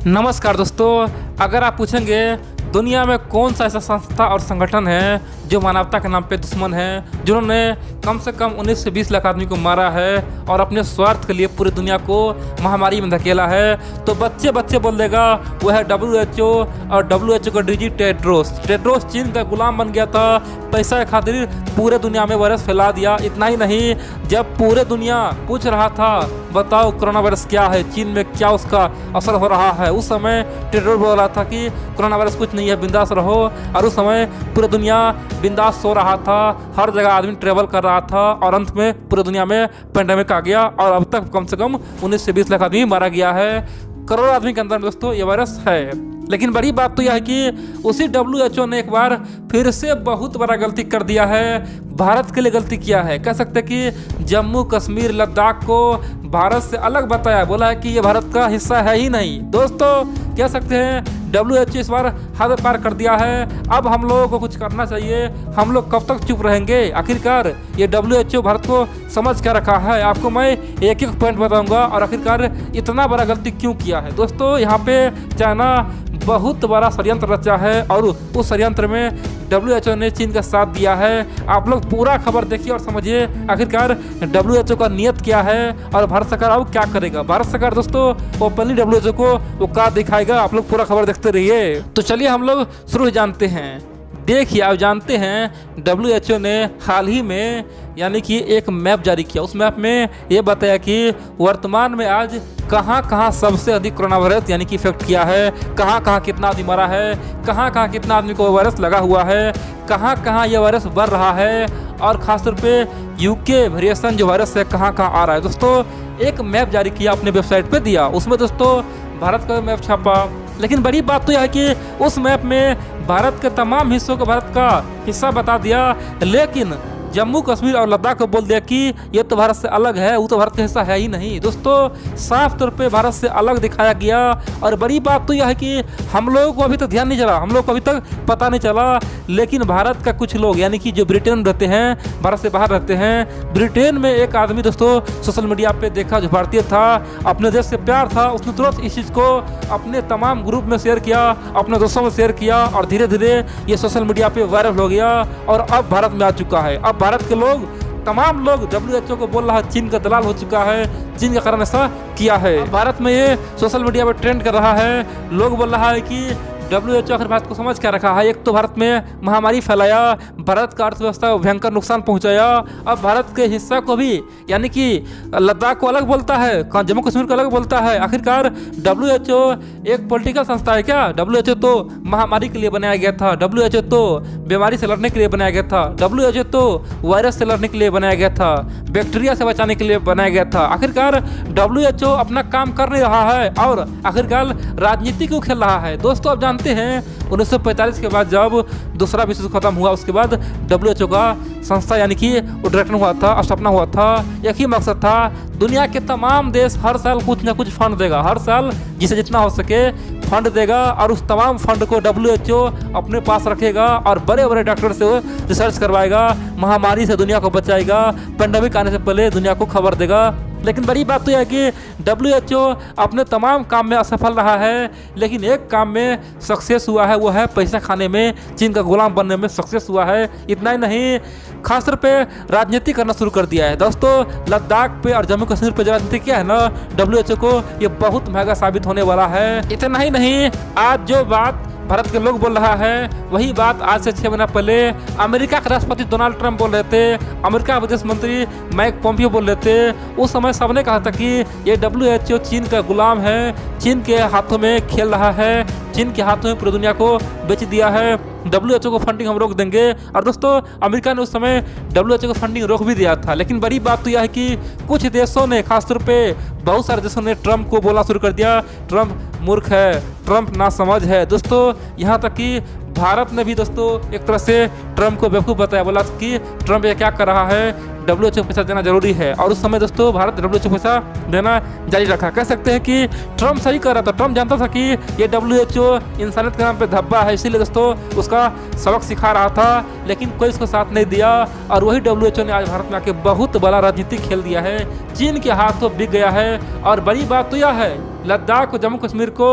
नमस्कार दोस्तों, अगर आप पूछेंगे दुनिया में कौन सा ऐसा संस्था और संगठन है जो मानवता के नाम पे दुश्मन है, जिन्होंने कम से कम 19 से 20 लाख आदमी को मारा है और अपने स्वार्थ के लिए पूरी दुनिया को महामारी में धकेला है, तो बच्चे बच्चे बोल देगा वो है WHO। और WHO का डीजी टेड्रोस चीन का गुलाम बन गया था, पैसा के खातिर पूरे दुनिया में वायरस फैला दिया। इतना ही नहीं, जब पूरे दुनिया पूछ रहा था बताओ कोरोना वायरस क्या है, चीन में क्या उसका असर हो रहा है, उस समय टेड्रोस बोल रहा था कि कोरोना वायरस कुछ नहीं है, बिंदास रहो। और उस समय पूरी दुनिया बिंदास सो रहा था, हर जगह आदमी ट्रेवल कर रहा था और अंत में पूरी दुनिया में पेंडेमिक आ गया और अब तक कम से कम 19 से 20 लाख आदमी मारा गया है। करोड़ों आदमी के अंदर दोस्तों ये वायरस है। लेकिन बड़ी बात तो यह है कि उसी WHO ने एक बार फिर से बहुत बड़ा गलती कर दिया है। भारत के लिए गलती किया है, कह सकते कि जम्मू कश्मीर लद्दाख को भारत से अलग बताया, बोला है कि ये भारत का हिस्सा है ही नहीं। दोस्तों कह सकते हैं WHO इस बार हद पार कर दिया है। अब हम लोगों को कुछ करना चाहिए। हम लोग कब तक चुप रहेंगे? आखिरकार ये WHO भारत को समझ क्या रखा है? आपको मैं एक एक पॉइंट बताऊंगा और आखिरकार इतना बड़ा गलती क्यों किया है। दोस्तों यहाँ पे चाइना बहुत बड़ा षड्यंत्र रचा है और उस षड्यंत्र में WHO ने चीन का साथ दिया है। आप लोग पूरा खबर देखिए और समझिए आखिरकार WHO का नियत क्या है और भारत सरकार अब क्या करेगा। भारत सरकार दोस्तों ओपनली WHO को वो का दिखाएगा। आप लोग पूरा खबर देखते रहिए। तो चलिए हम लोग शुरू जानते हैं। देखिए आप जानते हैं WHO ने हाल ही में यानी कि एक मैप जारी किया। उस मैप में ये बताया कि वर्तमान में आज कहाँ कहाँ सबसे अधिक कोरोना वायरस यानी कि इफेक्ट किया है, कहाँ कहाँ कितना आदमी मरा है, कहाँ कहाँ कितना आदमी को वायरस लगा हुआ है, कहाँ कहाँ ये वायरस बढ़ रहा है और खासतौर पे UK वेरिएशन जो वायरस है कहाँ कहाँ आ रहा है। दोस्तों एक मैप जारी किया, अपने वेबसाइट पे दिया। उसमें दोस्तों भारत का मैप छापा। लेकिन बड़ी बात तो यह है कि उस मैप में भारत के तमाम हिस्सों को भारत का हिस्सा बता दिया, लेकिन जम्मू कश्मीर और लद्दाख को बोल दिया कि ये तो भारत से अलग है, वो तो भारत का हिस्सा है ही नहीं। दोस्तों साफ तौर पे भारत से अलग दिखाया गया। और बड़ी बात तो यह है कि हम लोगों को अभी तक ध्यान नहीं चला, हम लोग को अभी तक पता नहीं चला, लेकिन भारत का कुछ लोग यानी कि जो ब्रिटेन में रहते हैं, भारत से बाहर रहते हैं, ब्रिटेन में एक आदमी दोस्तों सोशल मीडिया पे देखा जो भारतीय था, अपने देश से प्यार था, उसने तुरंत इस चीज़ को अपने तमाम ग्रुप में शेयर किया, अपने दोस्तों में शेयर किया और धीरे धीरे ये सोशल मीडिया पे वायरल हो गया और अब भारत में आ चुका है। अब भारत के लोग तमाम लोग WHO को बोल रहा है चीन का दलाल हो चुका है, चीन के कारण ऐसा किया है। भारत में ये सोशल मीडिया पर ट्रेंड कर रहा है। लोग बोल रहा है कि WHO आखिर भारत को समझ क्या रखा है। एक तो भारत में महामारी फैलाया, भारत का अर्थव्यवस्था भयंकर नुकसान पहुंचाया, अब भारत के हिस्सा को भी यानी कि लद्दाख को अलग बोलता है, जम्मू कश्मीर को अलग बोलता है। आखिरकार WHO एक पॉलिटिकल संस्था है क्या? WHO तो महामारी के लिए बनाया गया था, WHO तो बीमारी से लड़ने के लिए बनाया गया था, WHO तो वायरस से लड़ने के लिए बनाया गया था, बैक्टीरिया से बचाने के लिए बनाया गया था। आखिरकार WHO अपना काम कर नहीं रहा है और आखिरकार राजनीति क्यों खेल रहा है। दोस्तों आप जानते हैं 1945 के बाद जब दूसरा विश्व युद्ध खत्म हुआ, उसके बाद WHO का संस्था यानी कि उद्घाटन हुआ था, स्थापना हुआ था। एक ही मकसद था, दुनिया के तमाम देश हर साल कुछ ना कुछ फंड देगा, हर साल जिसे जितना हो सके फंड देगा और उस तमाम फंड को WHO अपने पास रखेगा और बड़े बड़े डॉक्टर से रिसर्च करवाएगा, महामारी से दुनिया को बचाएगा, पेंडेमिक आने से पहले दुनिया को खबर देगा। लेकिन बड़ी बात तो यह है कि WHO अपने तमाम काम में असफल रहा है, लेकिन एक काम में सक्सेस हुआ है, वो है पैसा खाने में, चीन का गुलाम बनने में सक्सेस हुआ है। इतना ही नहीं, खासतौर पे राजनीति करना शुरू कर दिया है। दोस्तों लद्दाख पे और जम्मू कश्मीर पे जो राजनीति किया है ना WHO को, ये बहुत महंगा साबित होने वाला है। इतना ही नहीं, आज जो बात भारत के लोग बोल रहा है वही बात आज से 6 महीना पहले अमेरिका के राष्ट्रपति डोनाल्ड ट्रंप बोल रहे थे, अमेरिका के विदेश मंत्री माइक पोम्पियो बोल रहे थे। उस समय सबने कहा था कि ये WHO चीन का गुलाम है, चीन के हाथों में खेल रहा है, चीन के हाथों में पूरी दुनिया को बेच दिया है, WHO को फंडिंग हम रोक देंगे। और दोस्तों अमेरिका ने उस समय WHO को फंडिंग रोक भी दिया था। लेकिन बड़ी बात तो यह है कि कुछ देशों ने, खासतौर पे बहुत सारे देशों ने ट्रंप को बोलना शुरू कर दिया, ट्रंप मूर्ख है, ट्रंप नासमझ है। दोस्तों यहाँ तक कि भारत ने भी दोस्तों एक तरह से ट्रंप को बेवकूफ़ बताया, बोला कि ट्रंप ये क्या कर रहा है, WHO पैसा देना जरूरी है। और उस समय दोस्तों भारत WHO पैसा देना जारी रखा। कह सकते हैं कि ट्रम्प सही कर रहा था। ट्रम्प जानता था कि ये WHO इंसानियत के नाम पे धब्बा है, इसीलिए दोस्तों उसका सबक सिखा रहा था, लेकिन कोई उसको साथ नहीं दिया। और वही WHO ने आज भारत में आके बहुत बड़ा राजनीतिक खेल दिया है, चीन के हाथों बिक गया है। और बड़ी बात तो यह है, लद्दाख को, जम्मू कश्मीर को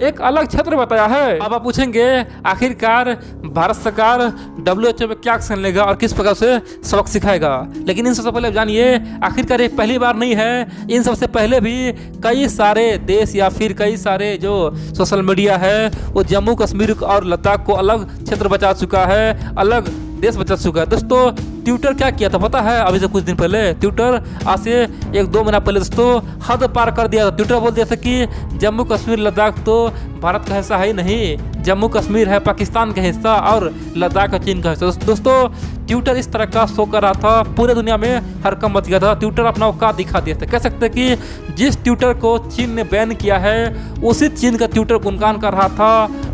एक अलग क्षेत्र बताया है। अब आप पूछेंगे आखिरकार भारत सरकार WHO में क्या एक्शन लेगा और किस प्रकार से सबक सिखाएगा। लेकिन इन सबसे पहले जानिए, आखिरकार ये पहली बार नहीं है, इन सबसे पहले भी कई सारे देश या फिर कई सारे जो सोशल मीडिया है वो जम्मू कश्मीर और लद्दाख को अलग क्षेत्र बचा चुका है, अलग देश बचा चुका है। दोस्तों ट्विटर क्या किया था पता है? अभी से कुछ दिन पहले ट्विटर, आज से 1-2 महीना पहले दोस्तों हद पार कर दिया था। ट्विटर बोल दिया था कि जम्मू कश्मीर लद्दाख तो भारत का हिस्सा है ही नहीं, जम्मू कश्मीर है पाकिस्तान का हिस्सा और लद्दाख चीन का हिस्सा। दोस्तों ट्विटर इस तरह का शो कर रहा था, पूरे दुनिया में हड़कंप मच गया था। ट्विटर अपना औकात दिखा दिया था। कह सकते हैं कि जिस ट्विटर को चीन ने बैन किया है उसी चीन का ट्विटर गुणगान कर रहा था।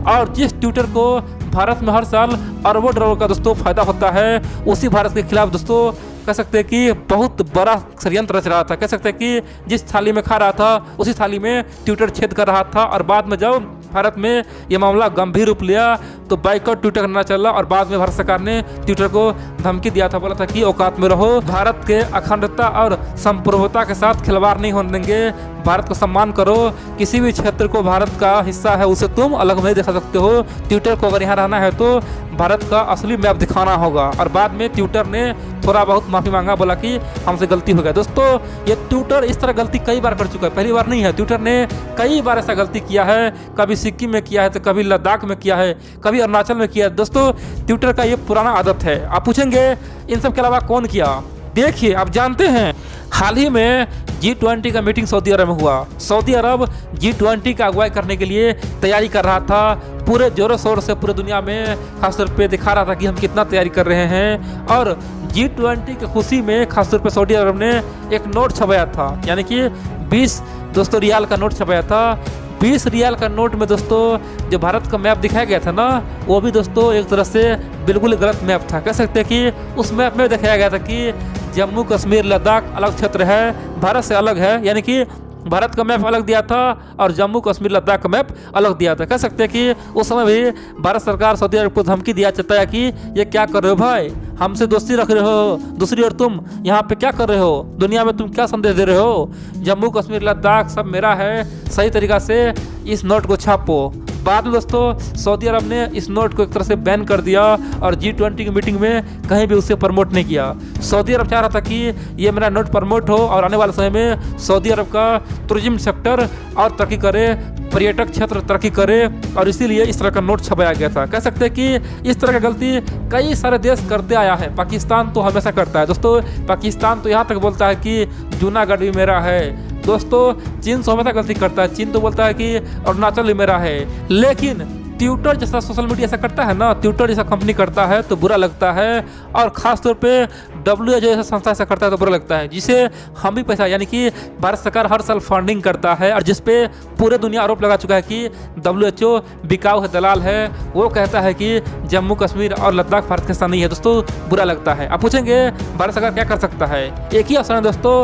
और जिस ट्विटर को भारत में हर साल अरबों डॉलर का दोस्तों फायदा होता है, उसी भारत के खिलाफ दोस्तों कह सकते हैं कि बहुत बड़ा षड्यंत्र रच रहा था। कह सकते हैं कि जिस थाली में खा रहा था उसी थाली में ट्विटर छेद कर रहा था। और बाद में जब भारत में ये मामला गंभीर रूप लिया तो बाइकआउट ट्विटर करना चला। और बाद में भारत सरकार ने ट्विटर को धमकी दिया था, बोला था कि औकात में रहो, भारत के अखंडता और संप्रभुता के साथ खिलवाड़ नहीं होने देंगे, भारत को सम्मान करो, किसी भी क्षेत्र को भारत का हिस्सा है उसे तुम अलग नहीं दिखा सकते हो, ट्विटर को अगर यहाँ रहना है तो भारत का असली मैप दिखाना होगा। और बाद में ट्विटर ने थोड़ा बहुत माफ़ी मांगा, बोला कि हमसे गलती हो गया। दोस्तों ये ट्विटर इस तरह गलती कई बार कर चुका है, पहली बार नहीं है। ट्विटर ने कई बार ऐसा गलती किया है, कभी सिक्किम में किया है तो कभी लद्दाख में किया है, कभी अरुणाचल में किया है। दोस्तों ट्विटर का ये पुराना आदत है। आप पूछेंगे इन सब के अलावा कौन किया? देखिए आप जानते हैं हाल ही में G20 का मीटिंग सऊदी अरब में हुआ। सऊदी अरब G20 का अगुवाई करने के लिए तैयारी कर रहा था, पूरे जोरों शोर से पूरे दुनिया में खासतौर पे दिखा रहा था कि हम कितना तैयारी कर रहे हैं। और G20 की खुशी में खासतौर पे सऊदी अरब ने एक नोट छपाया था, यानी कि 20 दोस्तों रियाल का नोट छपाया था। 20 रियाल का नोट में दोस्तों जो भारत का मैप दिखाया गया था ना, वो भी दोस्तों एक तरह से बिल्कुल गलत मैप था। कह सकते हैं कि उस मैप में दिखाया गया था कि जम्मू कश्मीर लद्दाख अलग क्षेत्र है, भारत से अलग है, यानी कि भारत का मैप अलग दिया था और जम्मू कश्मीर लद्दाख का मैप अलग दिया था। कह सकते हैं कि उस समय भी भारत सरकार सऊदी अरब को धमकी दिया चाहता है कि ये क्या कर रहे हो भाई, हमसे दोस्ती रख रहे हो, दूसरी ओर तुम यहाँ पे क्या कर रहे हो, दुनिया में तुम क्या संदेश दे रहे हो, जम्मू कश्मीर लद्दाख सब मेरा है, सही तरीका से इस नोट को छापो। बाद में दोस्तों सऊदी अरब ने इस नोट को एक तरह से बैन कर दिया और G20 की मीटिंग में कहीं भी उसे प्रमोट नहीं किया। सऊदी अरब चाह रहा था कि ये मेरा नोट प्रमोट हो और आने वाले समय में सऊदी अरब का टूरिज्म सेक्टर और तरक्की करे, पर्यटक क्षेत्र तरक्की करे, और इसीलिए इस तरह का नोट छपाया गया था। कह सकते हैं कि इस तरह की गलती कई सारे देश करते आया है। पाकिस्तान तो हमेशा करता है दोस्तों, पाकिस्तान तो यहाँ तक बोलता है कि जूनागढ़ भी मेरा है। दोस्तों चीन तो हमेशा गलती करता है, चीन तो बोलता है कि अरुणाचल भी मेरा है। लेकिन ट्विटर जैसा सोशल मीडिया ऐसा करता है ना, ट्विटर जैसा कंपनी करता है तो बुरा लगता है, और ख़ास तौर पे WHO जैसा संस्था ऐसा करता है तो बुरा लगता है, जिसे हम भी पैसा, यानी कि भारत सरकार हर साल फंडिंग करता है और जिसपे पूरे दुनिया आरोप लगा चुका है कि WHO बिकाऊ है, दलाल है, वो कहता है कि जम्मू कश्मीर और लद्दाख भारत का हिस्सा नहीं है। दोस्तों बुरा लगता है। आप पूछेंगे भारत सरकार क्या कर सकता है? एक ही ऑप्शन है दोस्तों,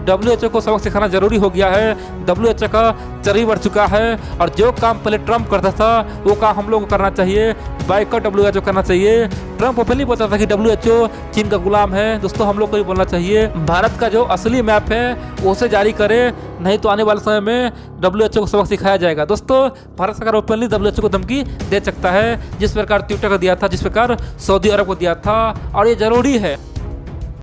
WHO को सबक सिखाना जरूरी हो गया है। WHO का चर्बी बढ़ चुका है और जो काम पहले ट्रम्प करता था वो काम हम लोग को करना चाहिए, बाइकआउट WHO करना चाहिए। ट्रम्प पहले बोलता था कि WHO चीन का गुलाम है, दोस्तों हम लोग को भी बोलना चाहिए भारत का जो असली मैप है उसे जारी करे, नहीं तो आने वाले समय में WHO को सबक सिखाया जाएगा। दोस्तों भारत सरकार ओपनली WHO को धमकी दे सकता है, जिस प्रकार ट्विटर को दिया था, जिस प्रकार सऊदी अरब को दिया था, और ये जरूरी है।